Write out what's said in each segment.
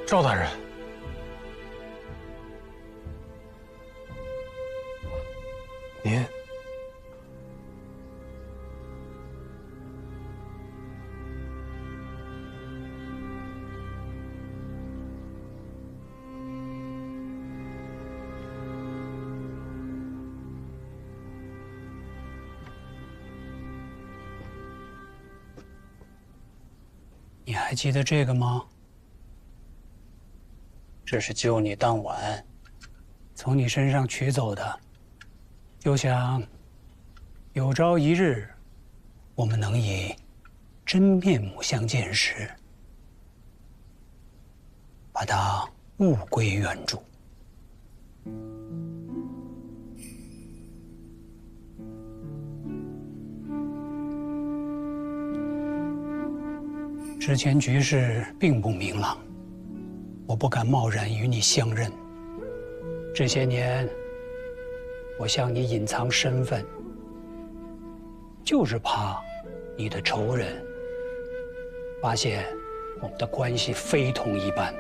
赵大人，您你还记得这个吗？这是救你当晚从你身上取走的，就想有朝一日我们能以真面目相见时，把它物归原主。之前局势并不明朗，我不敢贸然与你相认。这些年，我向你隐藏身份，就是怕你的仇人发现我们的关系非同一般，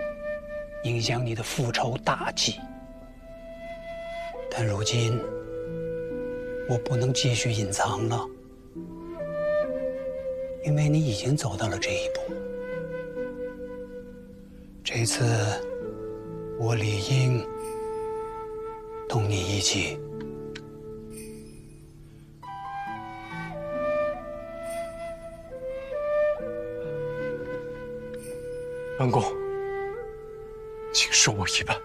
影响你的复仇大计。但如今，我不能继续隐藏了，因为你已经走到了这一步。这次，我理应同你一起。恩公，请受我一拜。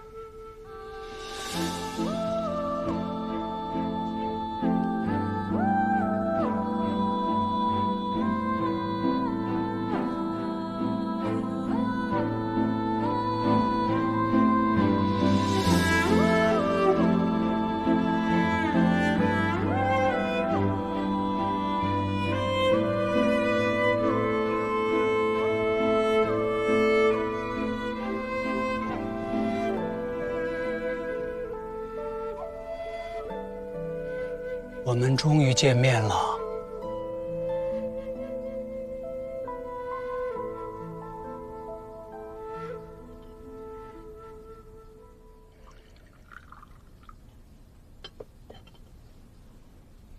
我们终于见面了。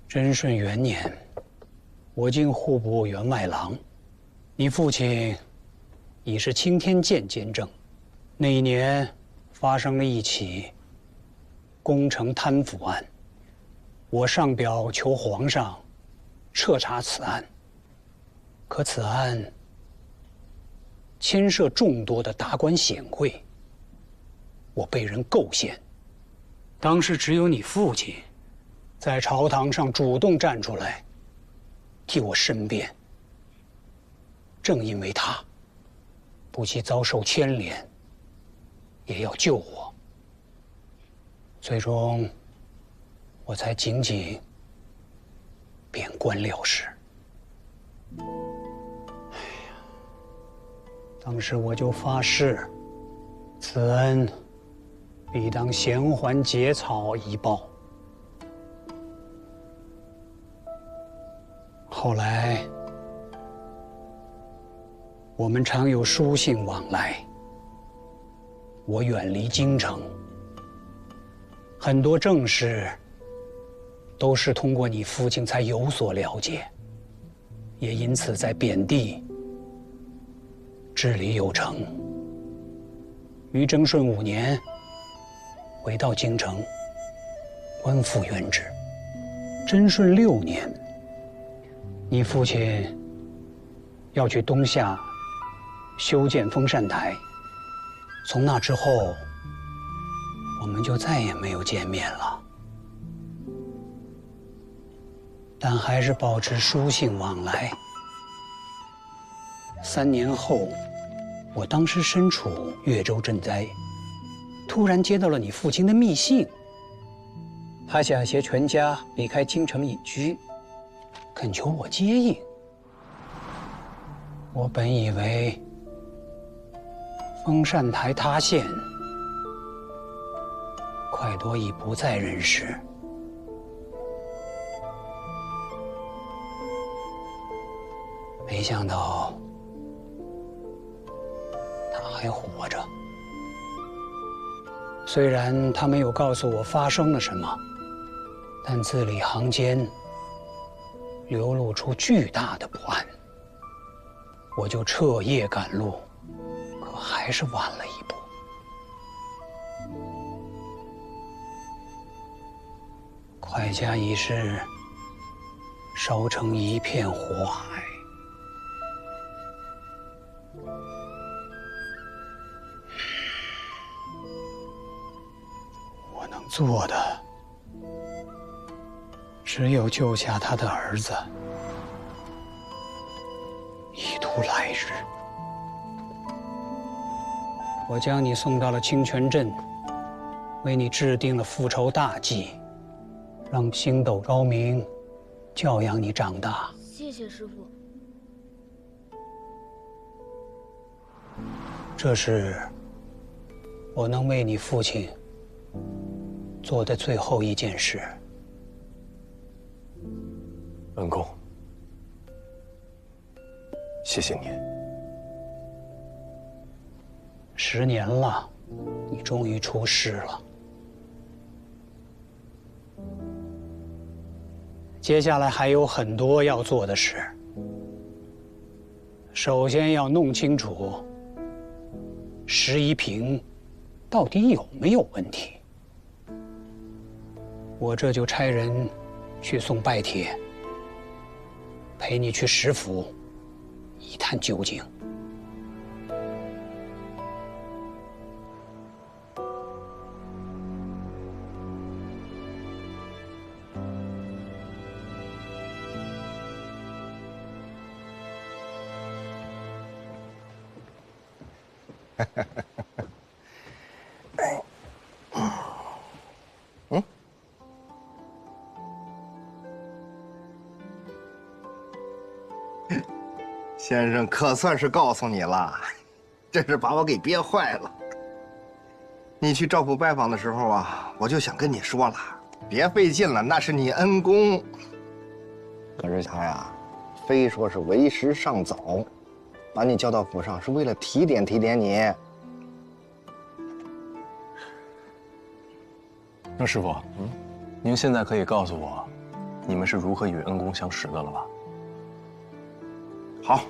贞顺元年，我经户部员外郎，你父亲已是青天剑监正。那一年发生了一起工程贪腐案。我上表求皇上彻查此案，可此案牵涉众多的达官显贵，我被人构陷。当时只有你父亲在朝堂上主动站出来替我申辩。正因为他不惜遭受牵连，也要救我，最终我才仅仅贬官了事。哎呀，当时我就发誓，此恩必当衔环结草以报。后来，我们常有书信往来。我远离京城，很多政事都是通过你父亲才有所了解，也因此在贬地治理有成。于贞顺5年，回到京城，官复原职。贞顺6年，你父亲要去东夏修建风扇台，从那之后，我们就再也没有见面了。但还是保持书信往来。3年后，我当时身处越州赈灾，突然接到了你父亲的密信，他想携全家离开京城隐居，恳求我接应。我本以为风扇台塌陷，快多已不在人世。没想到他还活着。虽然他没有告诉我发生了什么，但字里行间流露出巨大的不安。我就彻夜赶路，可还是晚了一步。快家已是烧成一片火海。我能做的只有救下他的儿子，以图来日。我将你送到了清泉镇，为你制定了复仇大计，让星斗高明教养你长大。谢谢师傅。这是我能为你父亲做的最后一件事。恩公，谢谢你。10年了，你终于出师了。接下来还有很多要做的事。首先要弄清楚石一平到底有没有问题。我这就差人去送拜帖，陪你去石府一探究竟。先生可算是告诉你了，真是把我给憋坏了。你去赵府拜访的时候啊，我就想跟你说了，别费劲了，那是你恩公。可是他呀，非说是为时尚早，把你叫到府上是为了提点提点你。那师傅，您现在可以告诉我，你们是如何与恩公相识的了吧？好，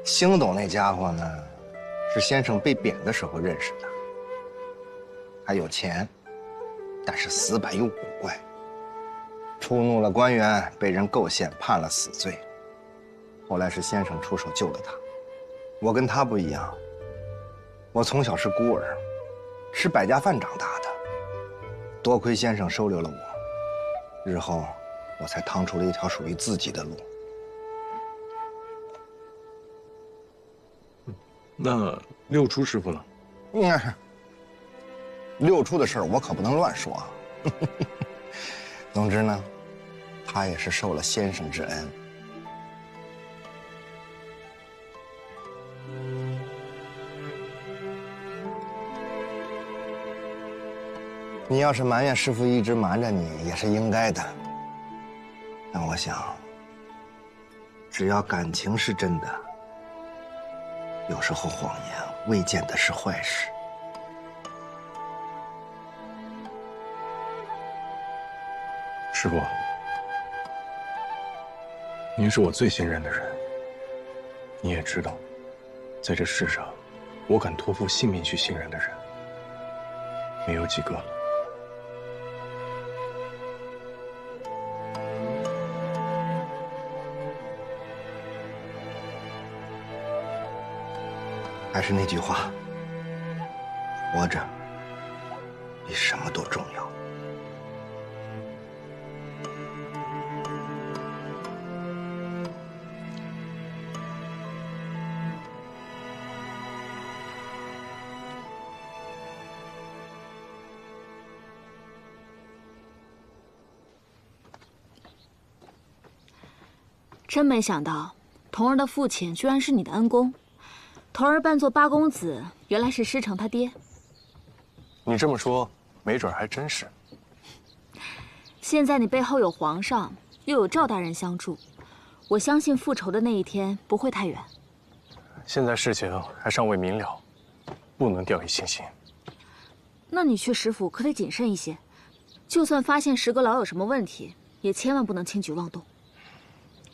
星斗那家伙呢，是先生被贬的时候认识的，还有钱，但是死板又古怪，触怒了官员，被人构陷，判了死罪。后来是先生出手救了他。我跟他不一样，我从小是孤儿，吃百家饭长大的，多亏先生收留了我，日后我才趟出了一条属于自己的路。那六出师傅呢？六出的事儿我可不能乱说。总之呢，他也是受了先生之恩。你要是埋怨师傅一直瞒着你，也是应该的。但我想，只要感情是真的，有时候谎言未见得是坏事。师傅，您是我最信任的人。你也知道，在这世上，我敢托付性命去信任的人，没有几个了。还是那句话，活着比什么都重要。真没想到，童儿的父亲居然是你的恩公。童儿扮作八公子，原来是师承他爹。你这么说，没准还真是。现在你背后有皇上，又有赵大人相助，我相信复仇的那一天不会太远。现在事情还尚未明了，不能掉以轻心。那你去石府可得谨慎一些，就算发现石阁老有什么问题，也千万不能轻举妄动。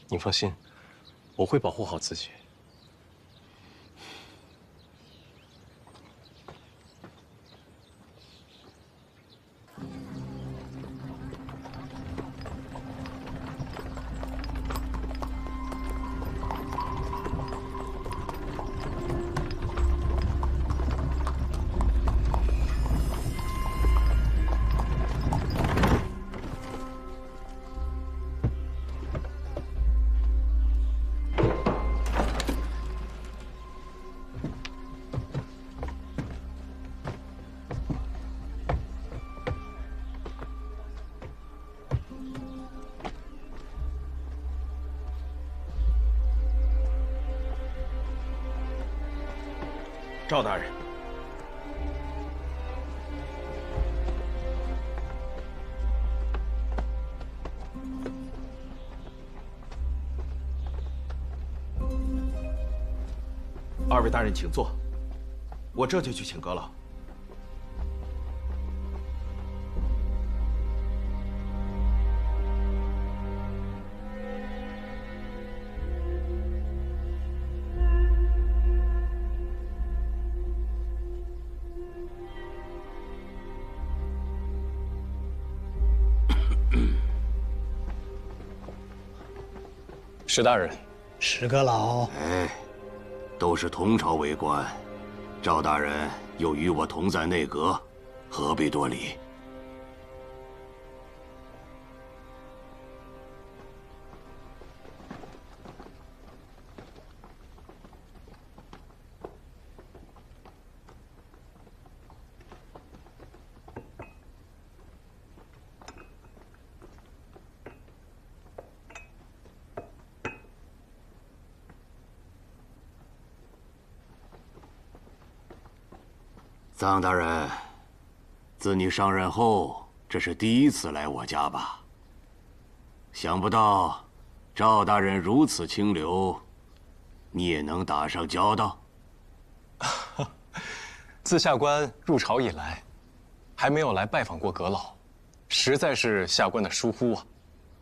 你放心，我会保护好自己。赵大人，二位大人请坐，我这就去请阁老。石大人，石阁老，哎，都是同朝为官，赵大人又与我同在内阁，何必多礼？臧大人，自你上任后，这是第一次来我家吧？想不到，赵大人如此清流，你也能打上交道。自下官入朝以来，还没有来拜访过阁老，实在是下官的疏忽啊。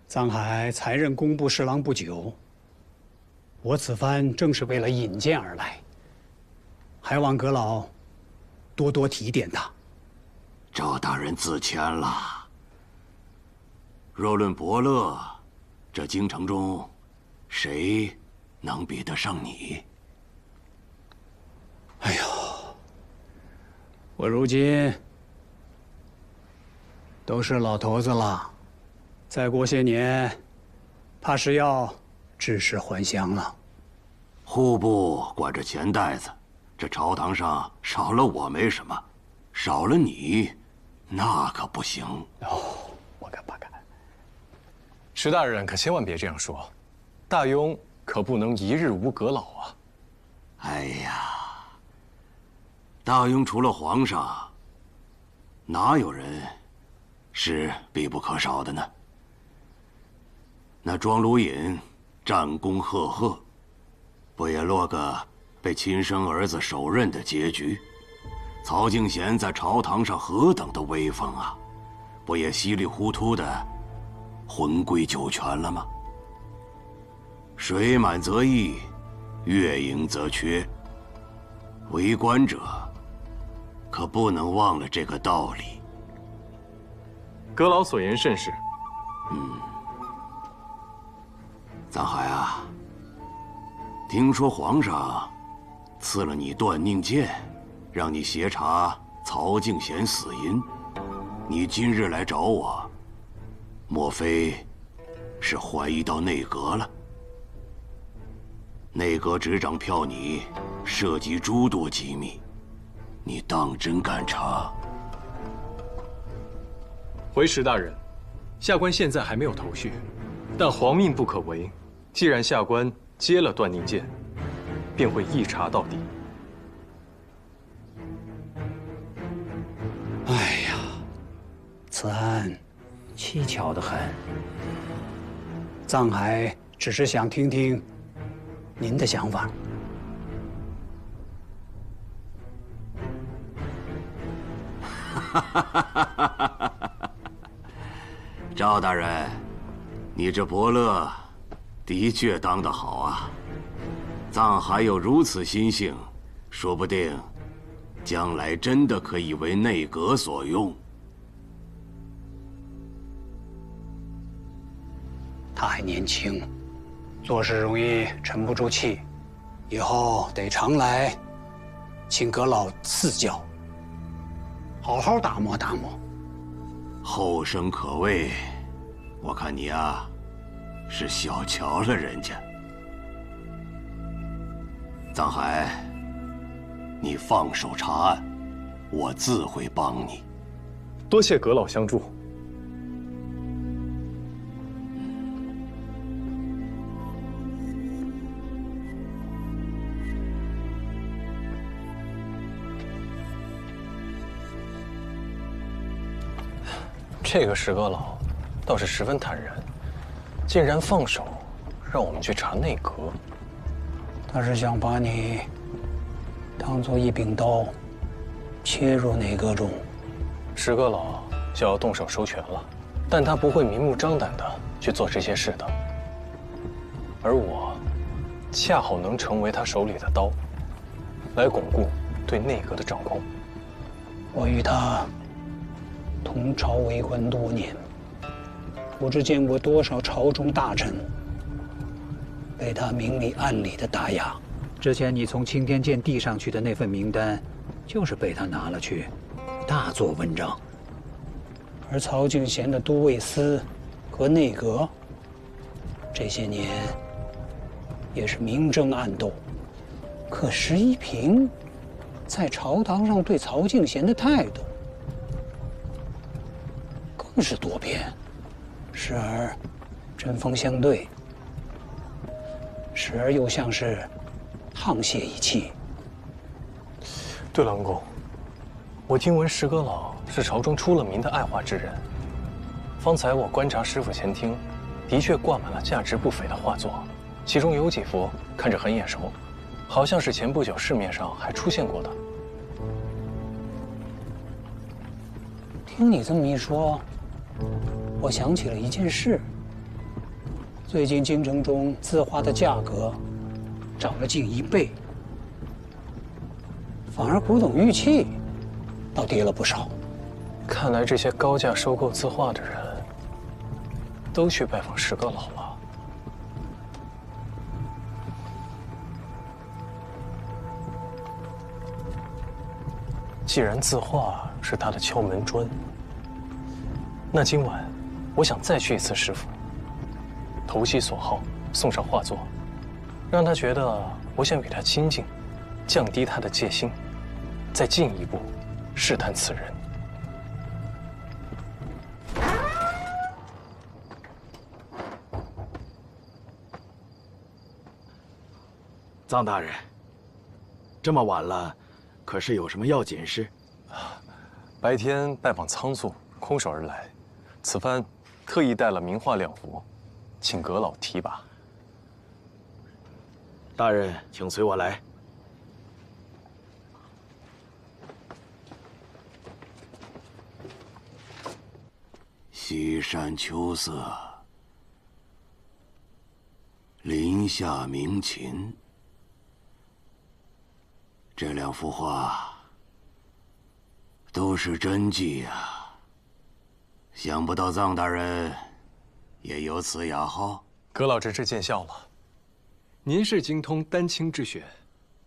臧海才任工部侍郎不久，我此番正是为了引荐而来，还望阁老多多提点他。赵大人自谦了。若论伯乐，这京城中，谁能比得上你？哎呦，我如今都是老头子了，再过些年，怕是要置世还乡了。户部管着钱袋子，这朝堂上少了我没什么，少了你，那可不行。哦，不敢不敢。石大人可千万别这样说，大庸可不能一日无阁老啊。哎呀，大庸除了皇上，哪有人是必不可少的呢？那庄卢隐战功赫赫，不也落个被亲生儿子手刃的结局？曹敬贤在朝堂上何等的威风啊，不也稀里糊涂的魂归九泉了吗？水满则溢，月盈则缺。为官者可不能忘了这个道理。阁老所言甚是。臧海啊，听说皇上赐了你断宁剑，让你协查曹敬贤死因。你今日来找我，莫非是怀疑到内阁了？内阁执掌票拟涉及诸多机密，你当真敢查？回石大人，下官现在还没有头绪，但皇命不可违。既然下官接了断宁剑，便会一查到底。哎呀，此案蹊跷得很。臧海只是想听听您的想法。赵大人，你这伯乐的确当得好啊！藏海有如此心性，说不定将来真的可以为内阁所用。他还年轻，做事容易沉不住气，以后得常来，请阁老赐教，好好打磨打磨。后生可畏，我看你啊，是小瞧了人家。藏海，你放手查案，我自会帮你。多谢阁老相助。这个石阁老倒是十分坦然，竟然放手让我们去查内阁。他是想把你当做一柄刀，切入内阁中。石阁老就要动手收权了，但他不会明目张胆的去做这些事的。而我，恰好能成为他手里的刀，来巩固对内阁的掌控。我与他同朝为官多年，不知见过多少朝中大臣被他明里暗里的打压。之前你从青天剑递上去的那份名单，就是被他拿了去，大做文章。而曹敬贤的都尉司和内阁，这些年也是明争暗斗。可石一平在朝堂上对曹敬贤的态度，更是多变，时而针锋相对，时而又像是沆瀣一气。对了，恩公，我听闻石阁老是朝中出了名的爱画之人。方才我观察师傅前厅，的确挂满了价值不菲的画作，其中有几幅看着很眼熟，好像是前不久市面上还出现过的。听你这么一说，我想起了一件事。最近京城中字画的价格涨了近1倍，反而古董玉器倒跌了不少。看来这些高价收购字画的人，都去拜访石阁老了。既然字画是他的敲门砖，那今晚我想再去一次师傅，投其所好，送上画作，让他觉得我想与他亲近，降低他的戒心，再进一步试探此人。臧大人，这么晚了，可是有什么要紧事？白天拜访仓促，空手而来，此番特意带了名画2幅，请阁老提拔。大人，请随我来。西山秋色，林下鸣禽。这2幅画都是真迹呀，想不到臧大人也有此雅好。阁老真是见笑了。您是精通丹青之学，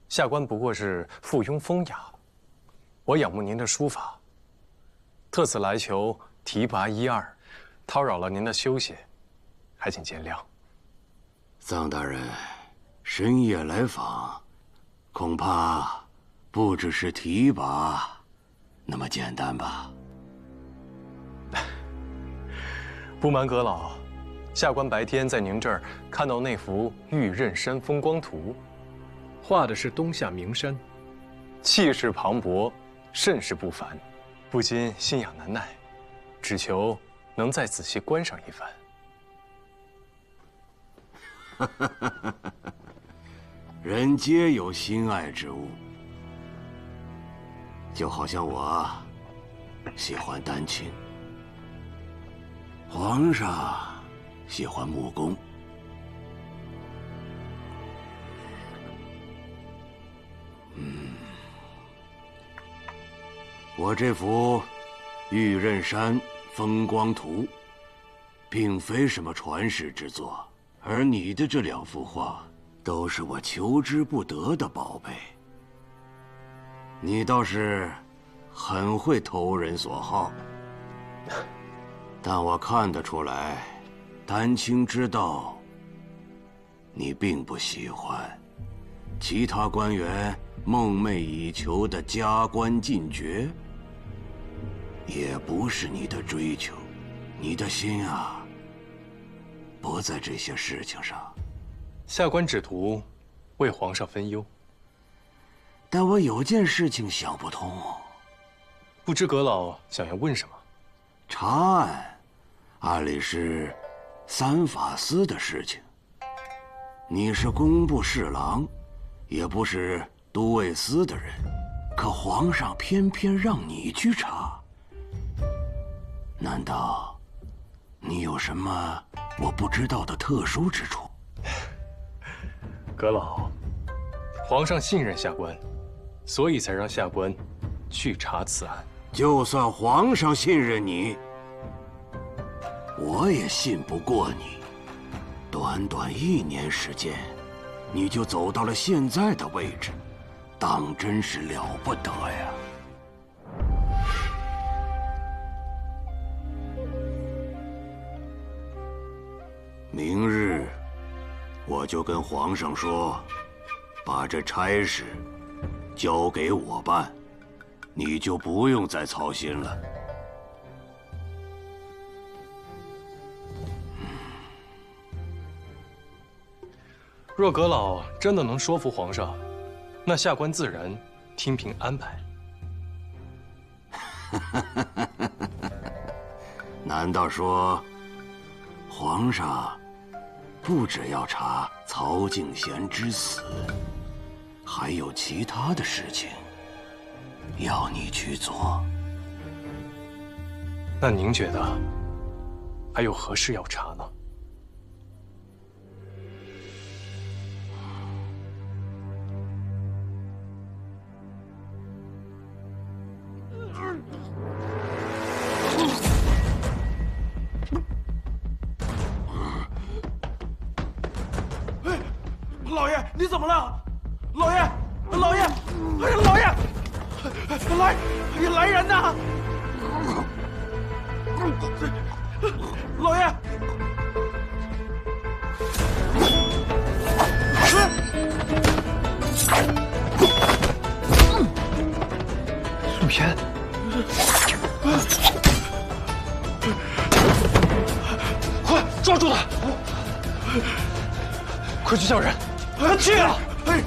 下官不过是附庸风雅。我仰慕您的书法，特此来求提拔1、2，叨扰了您的休息，还请见谅。臧大人深夜来访，恐怕不只是提拔那么简单吧？不瞒阁老，下官白天在您这儿看到那幅《玉刃山风光图》，画的是冬夏名山，气势磅礴，甚是不凡，不禁心痒难耐，只求能再仔细观赏一番。人皆有心爱之物，就好像我喜欢丹青，皇上喜欢木工。我这幅《玉刃山风光图》，并非什么传世之作，而你的这2幅画，都是我求之不得的宝贝。你倒是很会投人所好，但我看得出来，丹青之道，你并不喜欢。其他官员梦寐以求的加官进爵，也不是你的追求。你的心啊，不在这些事情上。下官只图为皇上分忧。但我有件事情想不通，不知阁老想要问什么？查案，按理是3法司的事情。你是工部侍郎，也不是都尉司的人，可皇上偏偏让你去查。难道你有什么我不知道的特殊之处？阁老，皇上信任下官，所以才让下官去查此案。就算皇上信任你，我也信不过你。短短1年时间，你就走到了现在的位置，当真是了不得呀！明日我就跟皇上说，把这差事交给我办，你就不用再操心了。若阁老真的能说服皇上，那下官自然听凭安排。难道说，皇上不只要查曹敬贤之死，还有其他的事情要你去做？那您觉得还有何事要查呢？老爷，你怎么了？老爷，老爷，哎呀，老爷，来人呐！老爷，陆岩，快抓住他！快去叫人！去啊！哎。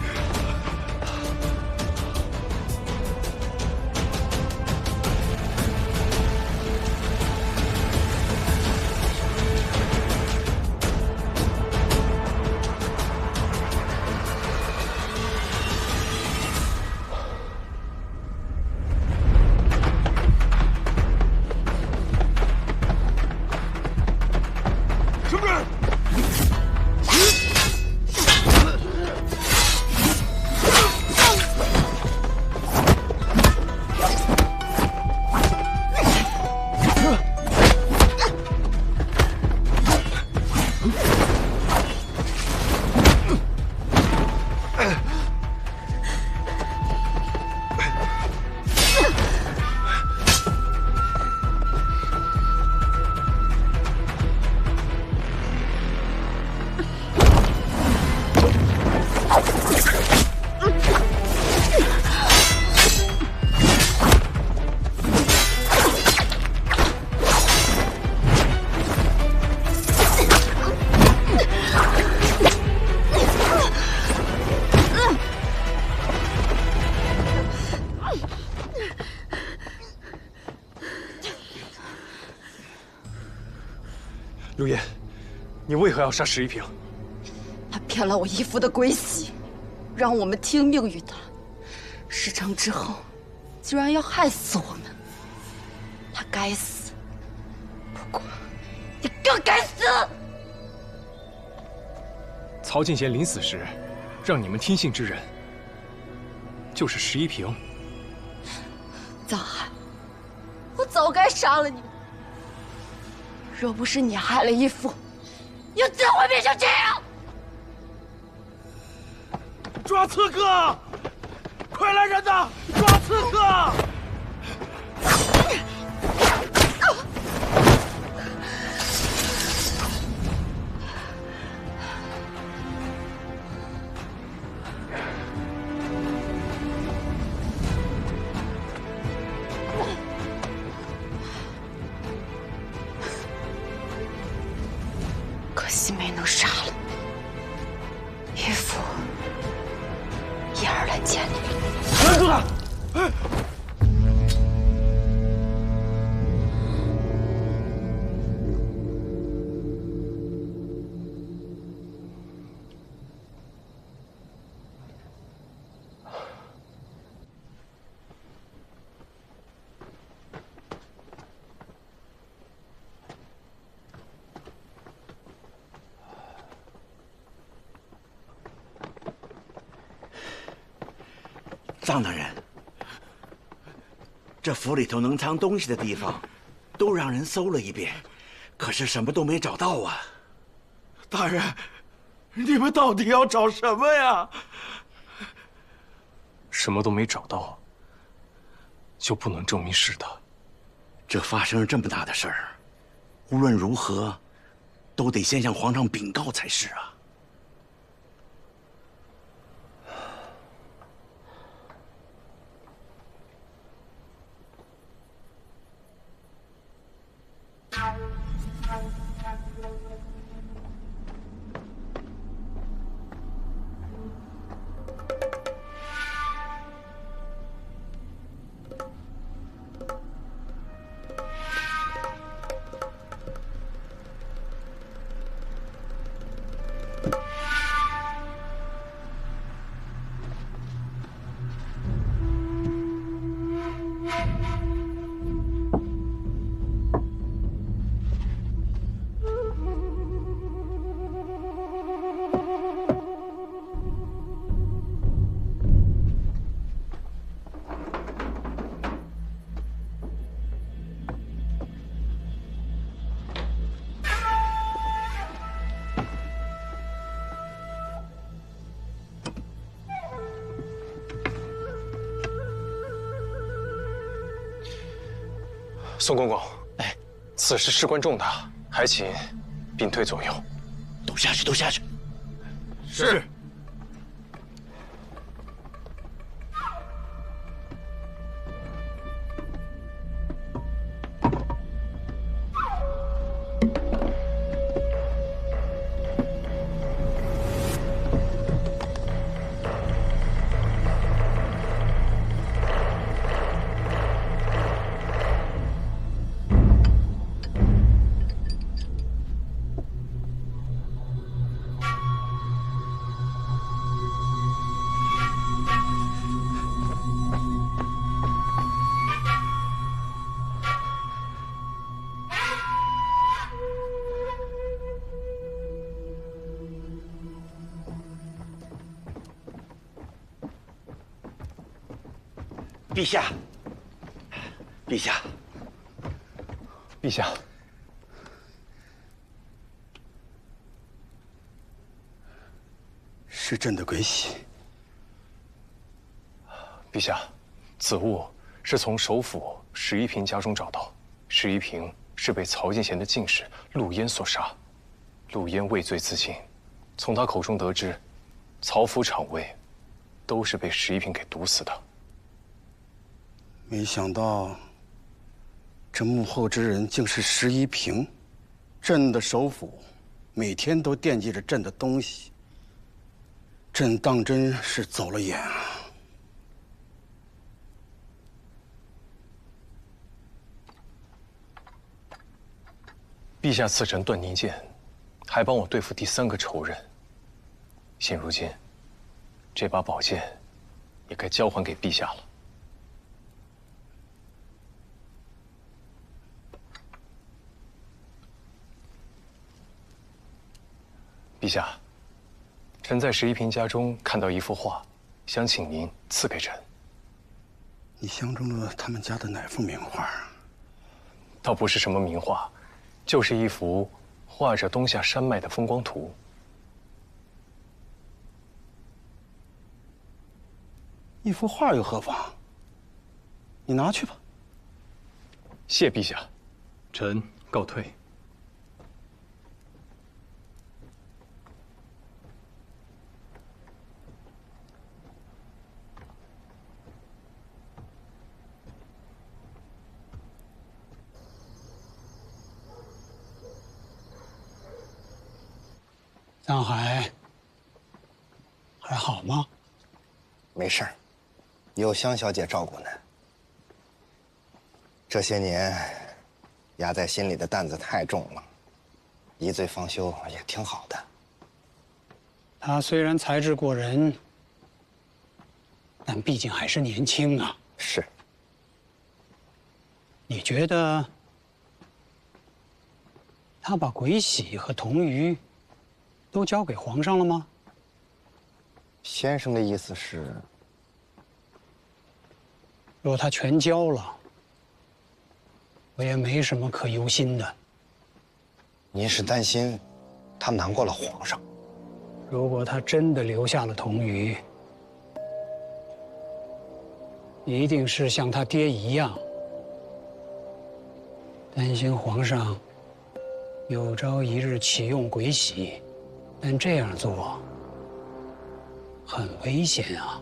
陆岩，你为何要杀石一平？他骗了我姨父的归西，让我们听命于他。事成之后，居然要害死我们。该死，不过你更该死！曹进贤临死时，让你们听信之人，就是石一平。藏海，我早该杀了你。若不是你害了义父，又怎会变成这样？抓刺客！快来人呐！抓刺客！可惜没能杀了义父，叶儿来见你了。拦住他！藏大人，这府里头能藏东西的地方，都让人搜了一遍，可是什么都没找到啊！大人，你们到底要找什么呀？什么都没找到，就不能证明是他。这发生了这么大的事儿，无论如何，都得先向皇上禀告才是啊！宋公公，哎，此事事关重大，还请屏退左右。都下去，都下去。是。陛下，陛下，陛下，是朕的鬼玺。陛下，此物是从首府石一平家中找到。石一平是被曹进贤的近侍陆焉所杀，陆焉畏罪自尽。从他口中得知，曹府厂卫都是被石一平给毒死的。没想到，这幕后之人竟是石一平。朕的首府，每天都惦记着朕的东西。朕当真是走了眼啊！陛下赐臣断宁剑，还帮我对付第3个仇人。现如今，这把宝剑也该交还给陛下了。陛下，臣在十一嫔家中看到一幅画，想请您赐给臣。你相中了他们家的哪幅名画啊？倒不是什么名画，就是一幅画着东夏山脉的风光图。一幅画又何妨？你拿去吧。谢陛下，臣告退。藏海还好吗？没事儿，有香小姐照顾呢。这些年，压在心里的担子太重了，一醉方休也挺好的。他虽然才智过人，但毕竟还是年轻啊。是。你觉得他把鬼玺和铜鱼都交给皇上了吗？先生的意思是，若他全交了，我也没什么可忧心的。您是担心他瞒过了皇上？如果他真的留下了铜鱼，一定是像他爹一样，担心皇上有朝一日启用鬼玺，但这样做很危险啊。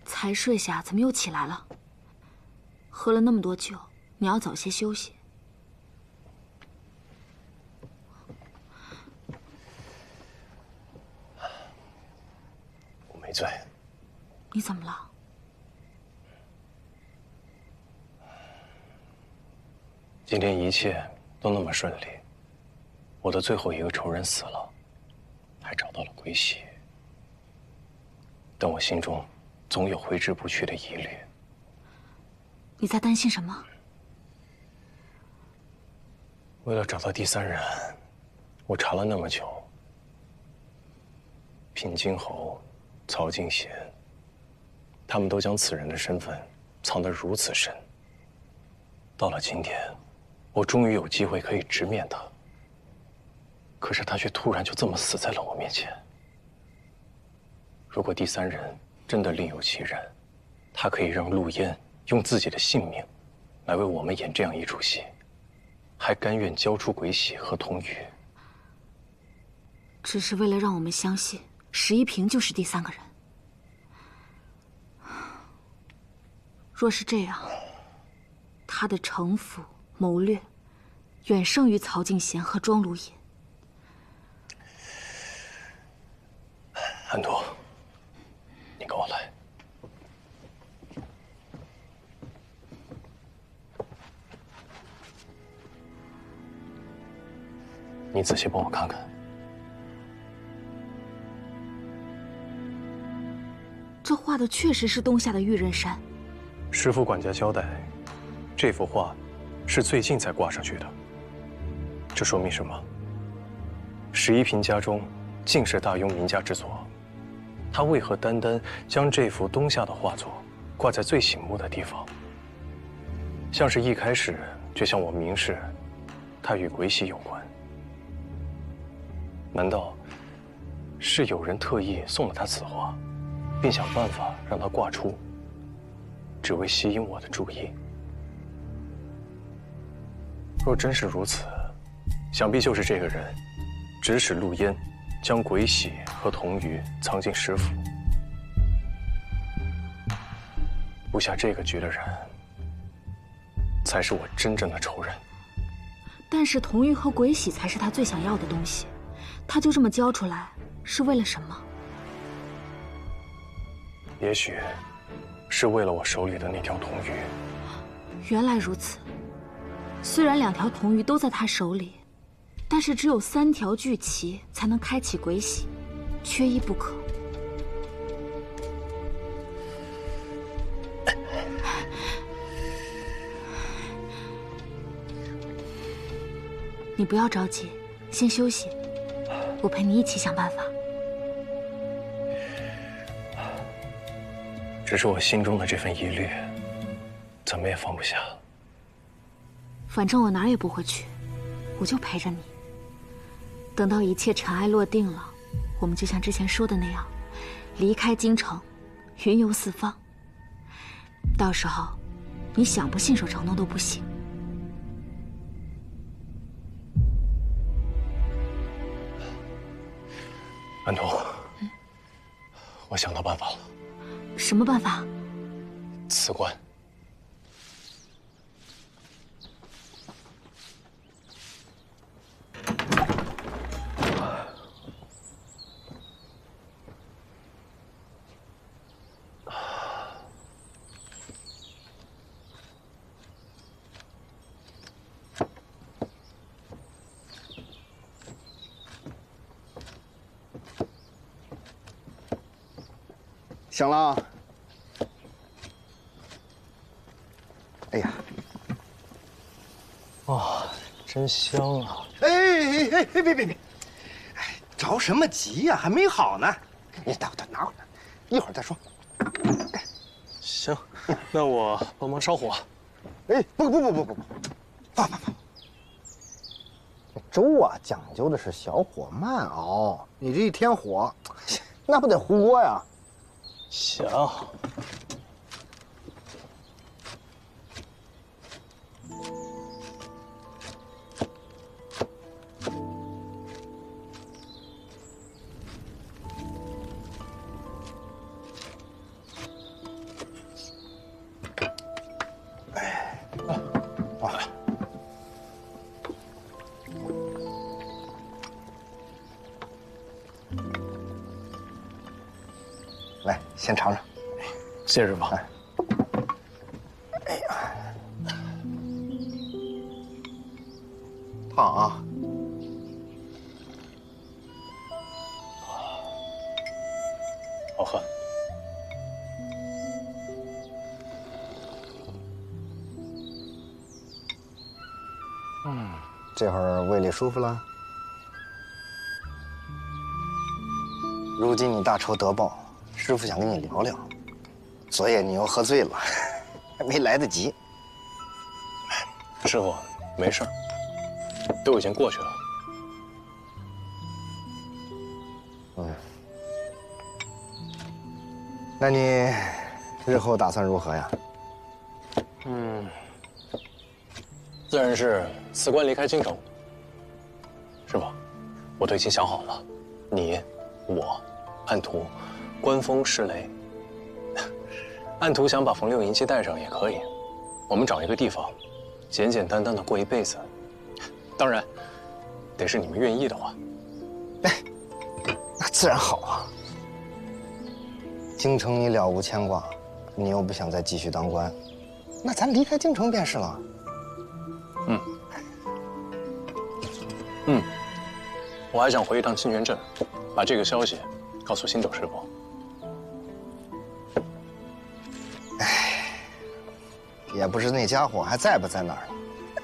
才睡下，怎么又起来了？喝了那么多酒，你要早些休息。我没醉。你怎么了？今天一切都那么顺利，我的最后一个仇人死了，还找到了鬼玺，但我心中总有挥之不去的疑虑。你在担心什么？为了找到第三人，我查了那么久。品京侯、曹敬贤，他们都将此人的身份藏得如此深。到了今天，我终于有机会可以直面他。可是他却突然就这么死在了我面前。如果第三人真的另有其人，他可以让陆烟用自己的性命来为我们演这样一出戏，还甘愿交出鬼玺和铜鱼，只是为了让我们相信石一平就是第三个人。若是这样，他的城府谋略远胜于曹敬贤和庄如隐。安朵，你跟我来。你仔细帮我看看。这画的确实是东夏的玉刃山。师傅管家交代，这幅画是最近才挂上去的。这说明什么？石一平家中竟是大庸名家之作，他为何单单将这幅东夏的画作挂在最醒目的地方？像是一开始就向我明示，它与鬼玺有关。难道是有人特意送了他此画，并想办法让他挂出，只为吸引我的注意？若真是如此，想必就是这个人指使陆烟将鬼玺和铜鱼藏进石府，布下这个局的人，才是我真正的仇人。但是铜鱼和鬼玺才是他最想要的东西，他就这么交出来，是为了什么？也许是为了我手里的那条铜鱼。原来如此。虽然两条铜鱼都在他手里，但是只有3条聚齐才能开启鬼玺，缺一不可。你不要着急，先休息，我陪你一起想办法。只是我心中的这份疑虑，怎么也放不下。反正我哪儿也不会去，我就陪着你。等到一切尘埃落定了，我们就像之前说的那样，离开京城，云游四方。到时候，你想不信守承诺都不行。安徒，我想到办法了。什么办法？辞官。醒了。哎呀，哇，真香啊！别！哎，着什么急呀？还没好呢。你待会儿拿回来，一会儿再说。行，那我帮忙烧火。哎，不，放。粥啊，讲究的是小火慢熬，你这一添火，那不得糊锅呀？行。来，先尝尝。谢师傅。哎呀，烫啊！好喝。这会儿胃里舒服了。如今你大仇得报，师傅想跟你聊聊。昨夜你又喝醉了，还没来得及。师傅，没事儿，都已经过去了。那你日后打算如何呀？自然是辞官离开京城。师傅，我都已经想好了，你、我、安徒，官封施雷。安徒想把冯六银姬带上也可以，我们找一个地方，简简单单的过一辈子。当然，得是你们愿意的话。哎，那自然好啊。京城你了无牵挂，你又不想再继续当官，那咱离开京城便是了。我还想回一趟清泉镇，把这个消息告诉星斗师傅。也不知那家伙还在不在那儿呢。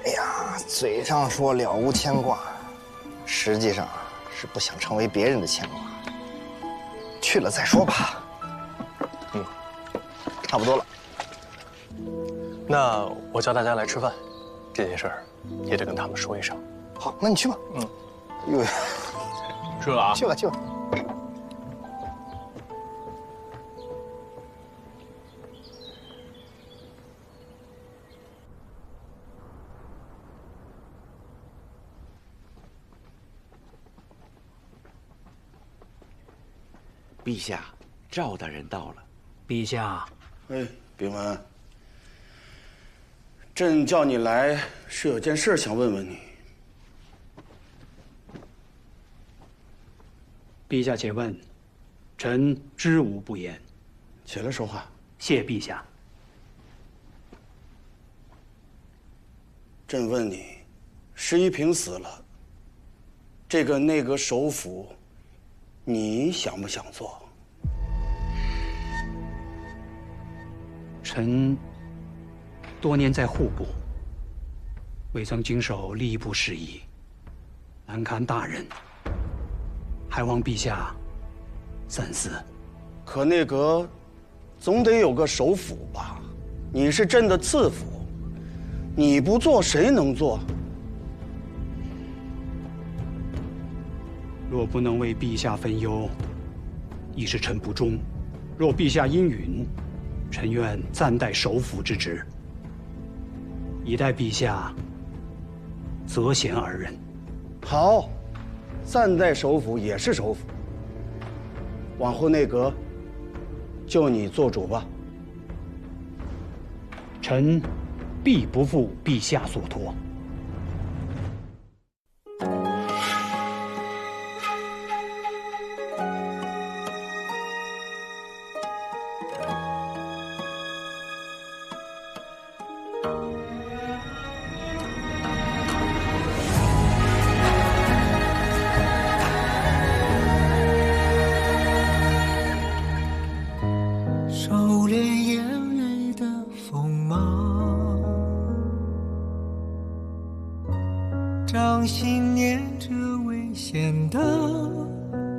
哎呀，嘴上说了无牵挂，实际上是不想成为别人的牵挂。去了再说吧。差不多了。那我叫大家来吃饭，这件事儿也得跟他们说一声。好，那你去吧。哟，这啊，去吧。陛下，赵大人到了。陛下，哎，秉文，朕叫你来是有件事想问问你。陛下且问，臣知无不言。起来说话。谢陛下。朕问你，石一平死了，这个内阁首辅，你想不想做？臣多年在户部，未曾经手吏部事宜，难堪大人，还望陛下三思。可内阁总得有个首辅吧？你是朕的次辅，你不做谁能做？若不能为陛下分忧，亦是臣不忠。若陛下应允，臣愿暂代首辅之职，以待陛下择贤而人。好，暂代首辅也是首辅。往后内阁就你做主吧。臣必不负陛下所托。收敛眼泪的锋芒，掌心念着危险的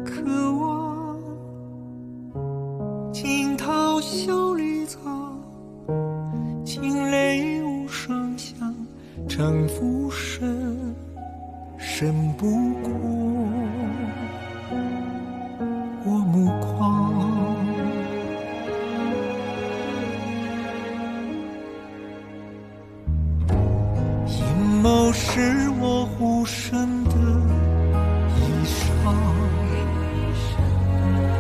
渴望，惊涛袖里藏，惊雷无声响，城府深，深不过我目光。阴谋是我护身的衣裳，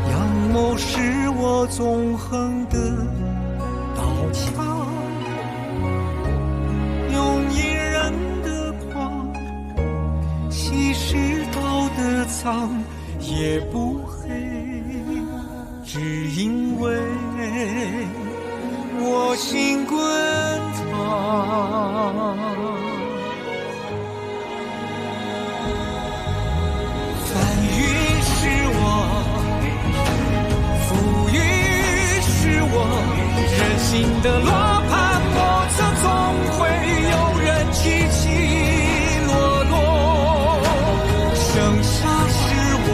阳谋是我纵横的刀枪，用隐忍的狂，稀释道德藏，也不黑，只因为我心滚烫。翻云是我，覆雨是我，人心的罗盘莫测，总会有人起起落落。盛夏是我，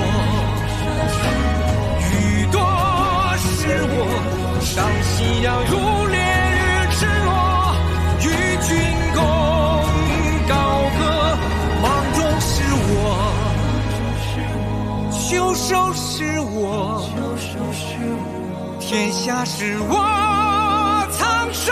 雨多是我，当夕阳如烈日赤裸，与君共高歌，芒种是我，秋收是我，天下是我苍生。